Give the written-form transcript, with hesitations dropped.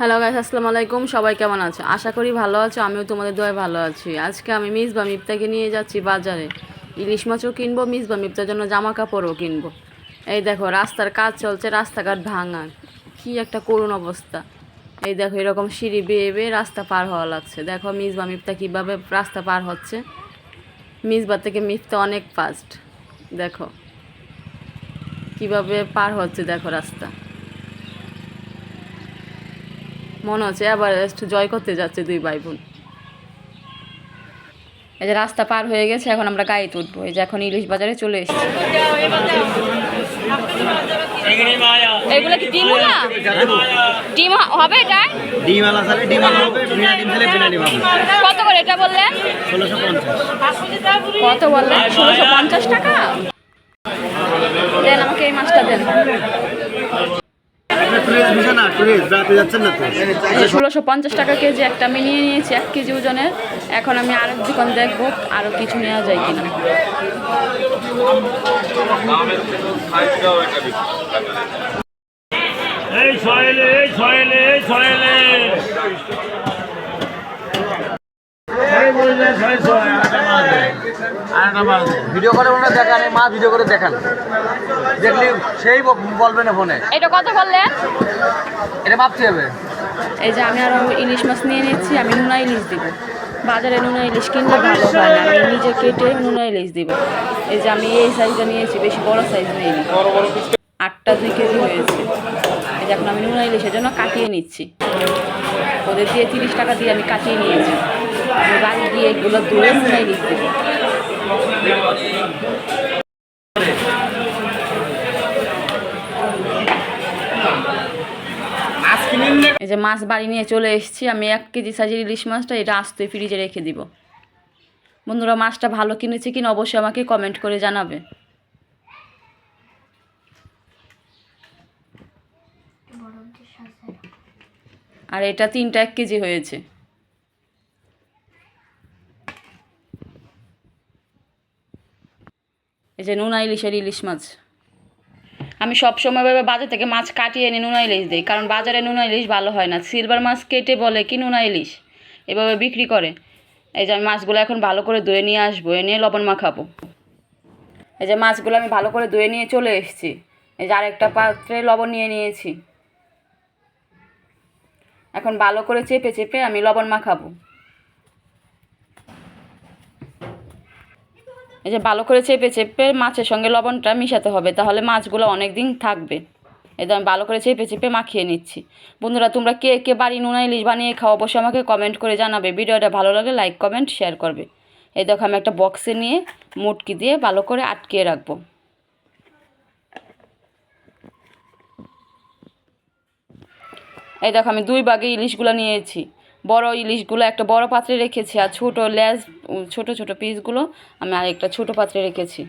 Hello guys, আসসালামু আলাইকুম। সবাই কেমন আছো? আশা করি ভালো আছো। আমিও তোমাদের দোয়ায় ভালো আছি। আজকে আমি মিসবা মিফতাকে নিয়ে যাচ্ছি বাজারে। ইলিশ মাছও কিনবো, মিসবা মিফতার জন্য জামা কাপড়ও কিনবো। এই দেখো, রাস্তার কাজ চলছে, রাস্তাঘাট ভাঙা, কি একটা করুণ অবস্থা। এই দেখো, এরকম সিঁড়ি বেয়ে বেয়ে রাস্তা পার হওয়া লাগছে। দেখো মিসবা মিফতা কীভাবে রাস্তা পার হচ্ছে। মিসবা থেকে মিফতা অনেক ফাস্ট। দেখো কীভাবে পার হচ্ছে, দেখো রাস্তা। মনে হচ্ছে এভারেস্ট জয় করতে যাচ্ছে দুই ভাই বোন। এই যে রাস্তা পার হয়ে গেছে, এখন আমরা গাড়িতে উঠবো। এই যে এখন ইলিশ বাজারে চলে এসেছি। এগুলো কি ডিম না? ডিম হবে এটা? ডিম আলা সালে ডিম আলা হবে, বিনা ডিম সালে বিনা ডিম হবে। কত করে এটা বললেন? 1650। কত বললেন? 1650 টাকা। দেন আমাকে এই মাছটা দেন। 1650 টাকা কেজি একটা আমি নিয়ে নিয়েছি, 1 কেজি ওজনের। এখন আমি আরেক দোকান দেখবো আরও কিছু নেওয়া যায় কিনা। ভিডিও করে ওনারা দেখান, মা ভিডিও করে দেখান, দেখলি সেই বলবে না ফোনে। এটা কত বললেন? এটা ভাবতে হবে। এই যে আমি আরও ইলিশ মাছ নিয়ে নিচ্ছি। আমি নোনা ইলিশ দিব। বাজারে নোনা ইলিশ কিনলে ভালো হয় না, আমি নিজে কেটে নোনা ইলিশ দিব। এই যে আমি এই সাইজটা নিয়েছি, বেশি বড় সাইজ নিইনি। 8টা 2 কেজি হয়েছে। এই যে এখন আমি নোনা ইলিশের জন্য কাটিয়ে নিচ্ছি। ওদের দিয়ে 30 টাকা দিয়ে আমি কাটিয়ে নিয়েছি। আমি বাড়ি দিয়ে এগুলো ধুয়ে নোনা ইলিশ দেবো। এই যে মাছ বাড়ি নিয়ে চলে এসেছি। আমি 1 কেজি সাইজের ইলিশ মাছটা এটা আস্তে ফ্রিজে রেখে দিব। বন্ধুরা, মাছটা ভালো কিনেছে কিনা অবশ্যই আমাকে কমেন্ট করে জানাবে। আর এটা 3টা 1 কেজি হয়েছে। এই যে নোনা ইলিশের ইলিশ মাছ। আমি সবসময় বাজার থেকে মাছ কাটিয়ে এনে নোনা ইলিশ দিই, কারণ বাজারে নোনা ইলিশ ভালো হয় না। সিলভার মাছ কেটে বলে কি নোনা ইলিশ, এভাবে বিক্রি করে। এই যে আমি মাছগুলো এখন ভালো করে ধুয়ে নিয়ে আসবো, এনে লবণ মাখাবো। এই যে মাছগুলো আমি ভালো করে ধুয়ে নিয়ে চলে এসেছি। এই যে আরেকটা পাত্রে লবণ নিয়ে নিয়েছি। এখন ভালো করে চেপে চেপে আমি লবণ মাখাবো। এই যে ভালো করে চেপে চেপে মাছের সঙ্গে লবণটা মিশাতে হবে, তাহলে মাছগুলো অনেক দিন থাকবে। এই তো আমি ভালো করে চেপে চেপে মাখিয়ে নিচ্ছি। বন্ধুরা, তোমরা কে কে বাড়ি নোনা ইলিশ বানিয়ে খাও অবশ্যই আমাকে কমেন্ট করে জানাবে। ভিডিওটা ভালো লাগলে লাইক কমেন্ট শেয়ার করবে। এই দেখো আমি একটা বক্সে নিয়ে মুটকি দিয়ে ভালো করে আটকিয়ে রাখবো। এই দেখো আমি 2 ভাগে ইলিশগুলো নিয়েছি। বড় ইলিশগুলো একটা বড় পাত্রে রেখেছি, আর ছোটো লেজ ছোটো ছোটো পিসগুলো আমি আরেকটা ছোটো পাত্রে রেখেছি।